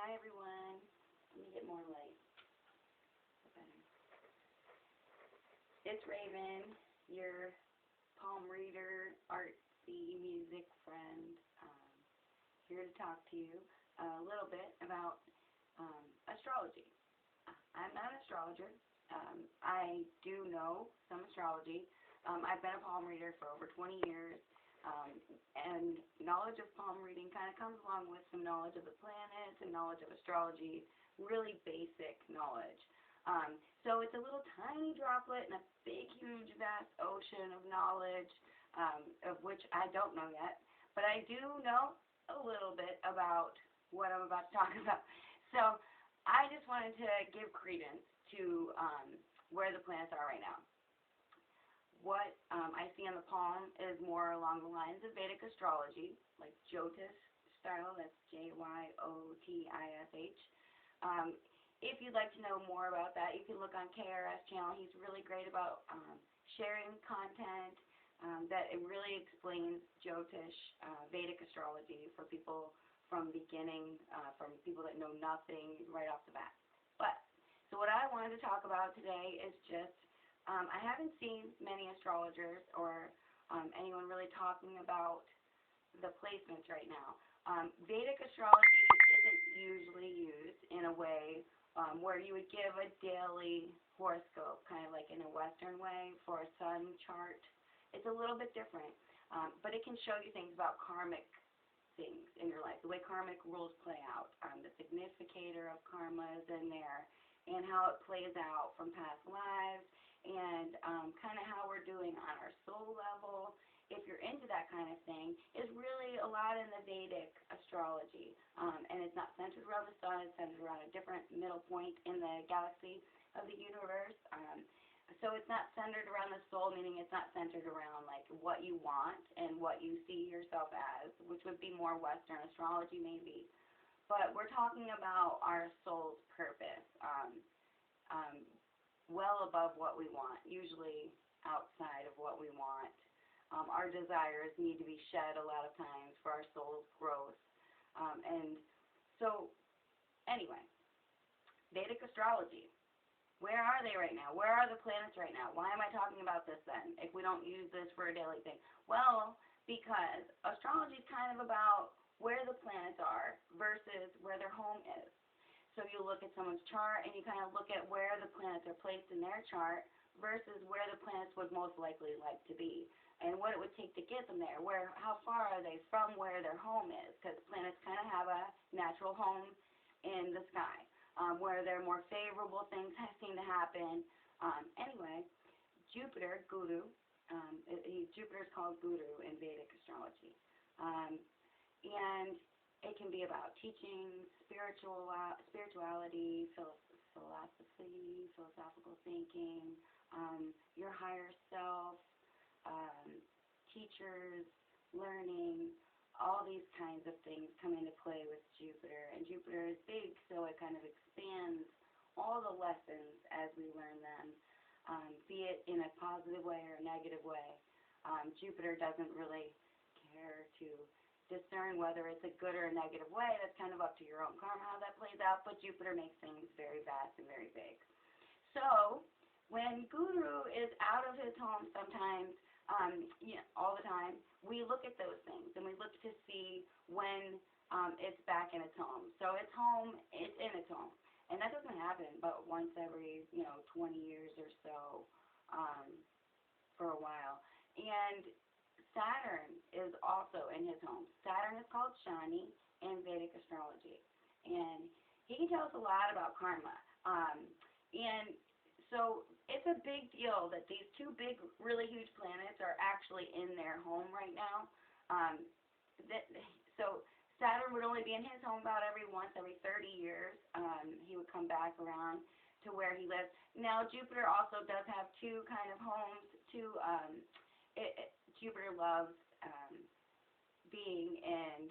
Hi everyone. Let me get more light. Better. It's Raven, your palm reader, artsy music friend, here to talk to you a little bit about astrology. I'm not an astrologer. I do know some astrology. I've been a palm reader for over 20 years. And knowledge of palm reading kind of comes along with some knowledge of the planets and knowledge of astrology, really basic knowledge. So it's a little tiny droplet in a big, huge, vast ocean of knowledge, of which I don't know yet, but I do know a little bit about what I'm about to talk about. So I just wanted to give credence to where the planets are right now. What I see on the palm is more along the lines of Vedic astrology, like Jyotish style. That's Jyotish. If you'd like to know more about that, you can look on KRS channel. He's really great about sharing content that it really explains Jyotish Vedic astrology for people from beginning, from people that know nothing right off the bat. So what I wanted to talk about today is just I haven't seen many astrologers or anyone really talking about the placements right now. Vedic astrology isn't usually used in a way where you would give a daily horoscope, kind of like in a Western way for a sun chart. It's a little bit different, but it can show you things about karmic things in your life, the way karmic rules play out, the significator of karma is in there, and how it plays out from past lives, and kind of how we're doing on our soul level. If you're into that kind of thing, is really a lot in the Vedic astrology, and it's not centered around the sun, it's centered around a different middle point in the galaxy of the universe. So it's not centered around the soul, meaning it's not centered around like what you want and what you see yourself as, which would be more Western astrology maybe. But we're talking about our soul's purpose, well above what we want, usually outside of what we want. Our desires need to be shed a lot of times for our soul's growth. And so, anyway, Vedic astrology. Where are they right now? Where are the planets right now? Why am I talking about this then, if we don't use this for a daily thing? Well, because astrology is kind of about where the planets are versus where their home is. So you look at someone's chart and you kind of look at where the planets are placed in their chart versus where the planets would most likely like to be and what it would take to get them there. How far are they from where their home is? Because planets kind of have a natural home in the sky where there are more favorable things seem to happen. Anyway, Jupiter, Guru, Jupiter is called Guru in Vedic astrology. And it can be about teaching, spirituality, philosophy, philosophical thinking, your higher self, teachers, learning, all these kinds of things come into play with Jupiter. And Jupiter is big, so it kind of expands all the lessons as we learn them, be it in a positive way or a negative way. Jupiter doesn't really care to discern whether it's a good or a negative way. That's kind of up to your own karma how that plays out, but Jupiter makes things very vast and very big. So when Guru is out of his home sometimes, all the time, we look at those things and we look to see when it's back in its home. So it's home, it's in its home. And that doesn't happen but once every 20 years or so for a while. And Saturn is also in his home. Saturn is called Shani in Vedic astrology. And he can tell us a lot about karma. And so it's a big deal that these two big, really huge planets are actually in their home right now. So Saturn would only be in his home about every 30 years. He would come back around to where he lives. Now, Jupiter also does have two kind of homes. Jupiter loves being in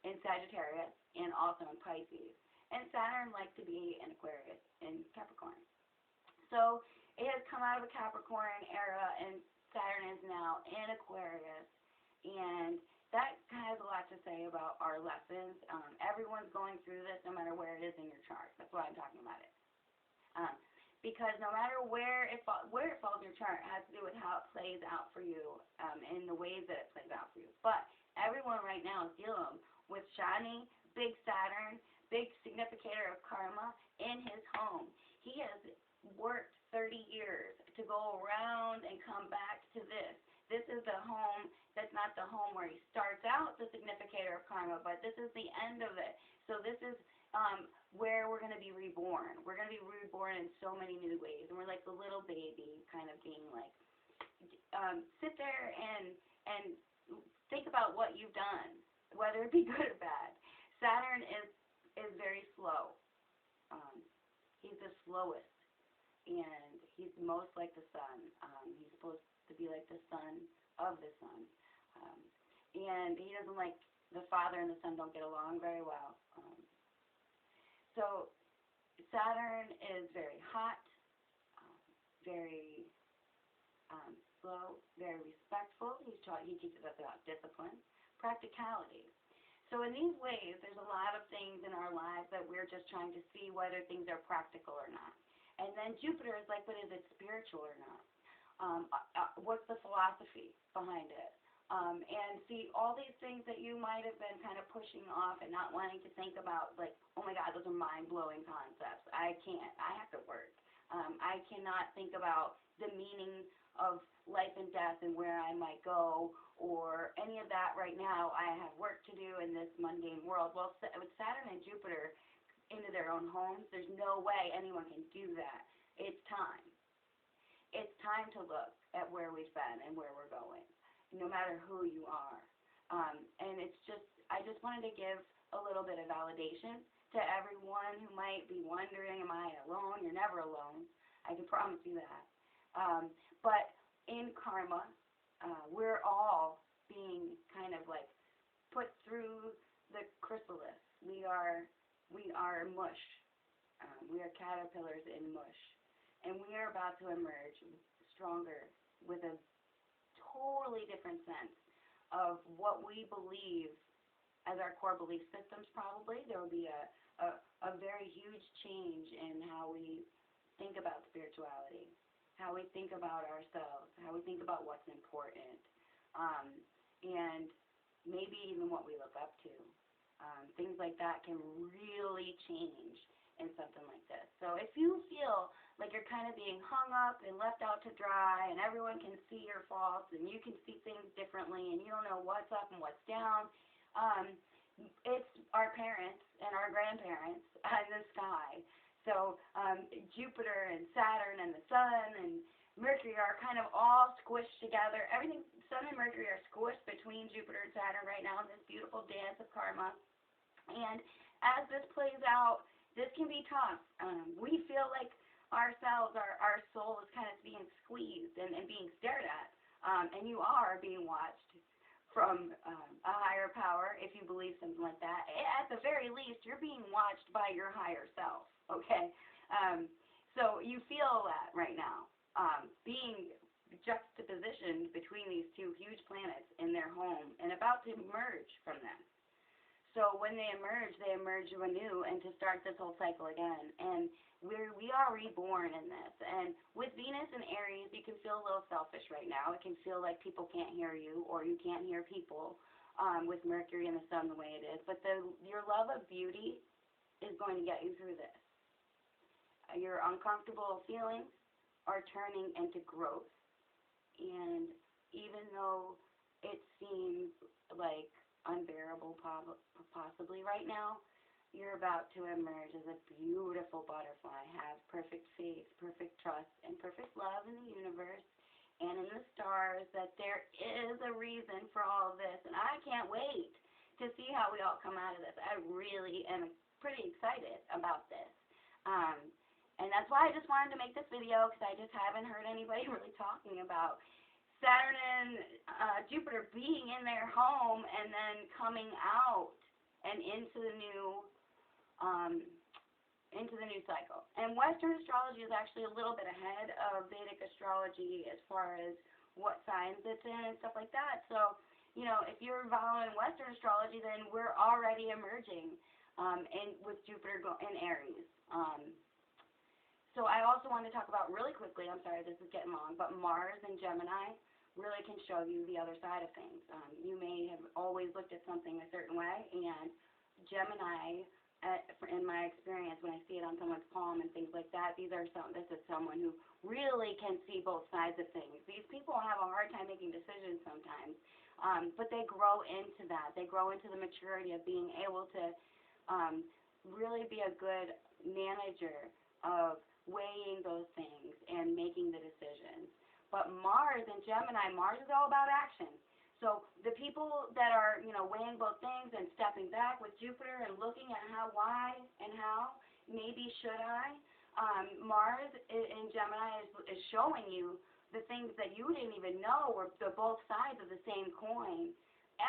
Sagittarius and also in Pisces. And Saturn likes to be in Aquarius and Capricorn. So it has come out of a Capricorn era, and Saturn is now in Aquarius. And that has a lot to say about our lessons. Everyone's going through this, no matter where it is in your chart. That's why I'm talking about it. Because no matter where it falls in your chart, it has to do with how it plays out for you, and the ways that it plays out for you. But everyone right now is dealing with shiny, big Saturn, big significator of karma in his home. He has worked 30 years to go around and come back to this. This is the home that's not the home where he starts out the significator of karma, but this is the end of it. So this is where we're going to be reborn. We're going to be reborn in so many new ways. And we're like the little baby kind of being like, sit there and think about what you've done, whether it be good or bad. Saturn is very slow. He's the slowest, and he's most like the sun. He's supposed to be like the son of the sun. And he doesn't like, the father and the son don't get along very well. So Saturn is very hot, very slow, very respectful. He teaches us about discipline, practicality. So in these ways, there's a lot of things in our lives that we're just trying to see whether things are practical or not. And then Jupiter is like, but is it spiritual or not? What's the philosophy behind it? And see, all these things that you might have been kind of pushing off and not wanting to think about, like, oh my God, those are mind-blowing concepts. I can't. I have to work. I cannot think about the meaning of life and death and where I might go or any of that right now. I have work to do in this mundane world. Well, with Saturn and Jupiter into their own homes, there's no way anyone can do that. It's time. It's time to look at where we've been and where we're going, no matter who you are. And it's just, I just wanted to give a little bit of validation to everyone who might be wondering, am I alone? You're never alone. I can promise you that. But in karma, we're all being kind of like put through the chrysalis. We are mush. We are caterpillars in mush. And we are about to emerge stronger with a totally different sense of what we believe as our core belief systems. Probably there will be a very huge change in how we think about spirituality, how we think about ourselves, how we think about what's important, and maybe even what we look up to. Things like that can really change in something like this. So if you feel like you're kind of being hung up and left out to dry and everyone can see your faults and you can see things differently and you don't know what's up and what's down, it's our parents and our grandparents in the sky. So Jupiter and Saturn and the Sun and Mercury are kind of all squished together. Everything, Sun and Mercury are squished between Jupiter and Saturn right now in this beautiful dance of karma. And as this plays out, this can be tough. We feel like ourselves, our soul is kind of being squeezed and being stared at. And you are being watched from a higher power, if you believe something like that. At the very least, you're being watched by your higher self, okay? So you feel that right now, being juxtapositioned between these two huge planets in their home and about to emerge from them. So when they emerge anew and to start this whole cycle again. And we are reborn in this. And with Venus and Aries, you can feel a little selfish right now. It can feel like people can't hear you or you can't hear people with Mercury and the Sun the way it is. But your love of beauty is going to get you through this. Your uncomfortable feelings are turning into growth. And even though it seems like unbearable possibly right now, you're about to emerge as a beautiful butterfly. Have perfect faith, perfect trust, and perfect love in the universe and in the stars that there is a reason for all of this. And I can't wait to see how we all come out of this. I really am pretty excited about this. And that's why I just wanted to make this video, because I just haven't heard anybody really talking about Saturn and Jupiter being in their home and then coming out and into the new cycle. And Western astrology is actually a little bit ahead of Vedic astrology as far as what signs it's in and stuff like that. So you know, if you're following Western astrology, then we're already emerging, and with Jupiter in Aries. So I also want to talk about really quickly, I'm sorry, this is getting long, but Mars and Gemini really can show you the other side of things. You may have always looked at something a certain way, and Gemini, in my experience, when I see it on someone's palm and things like that, this is someone who really can see both sides of things. These people have a hard time making decisions sometimes, but they grow into that. They grow into the maturity of being able to really be a good manager of weighing those things and making the decisions. But Mars and Gemini, Mars is all about action. So the people that are, you know, weighing both things and stepping back with Jupiter and looking at why and how, maybe should I, Mars in Gemini is showing you the things that you didn't even know were the both sides of the same coin.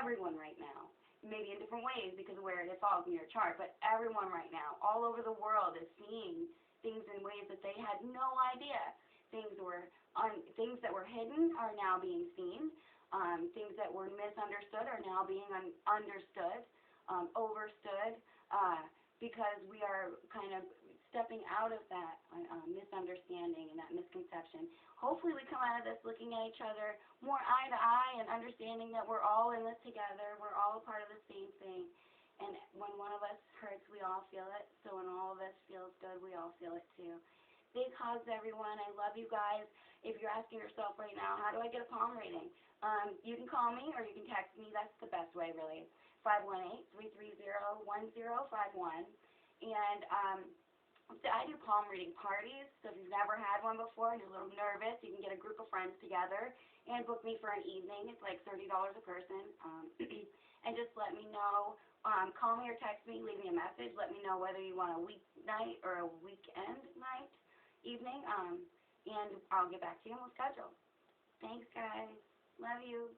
Everyone right now, maybe in different ways because of where it falls in your chart, but everyone right now, all over the world, is seeing things in ways that they had no idea. Things that were hidden are now being seen. Things that were misunderstood are now being understood, overstood, because we are kind of stepping out of that misunderstanding and that misconception. Hopefully we come out of this looking at each other more eye to eye and understanding that we're all in this together. We're all a part of the same thing. And when one of us hurts, we all feel it. So when all of us feels good, we all feel it too. Big hugs, everyone. I love you guys. If you're asking yourself right now, how do I get a palm reading? You can call me or you can text me. That's the best way, really. 518-330-1051. And I do palm reading parties. So if you've never had one before and you're a little nervous, you can get a group of friends together and book me for an evening. It's like $30 a person. And just let me know. Call me or text me, leave me a message. Let me know whether you want a weeknight or a weekend night, evening, and I'll get back to you and we'll schedule. Thanks, guys. Love you.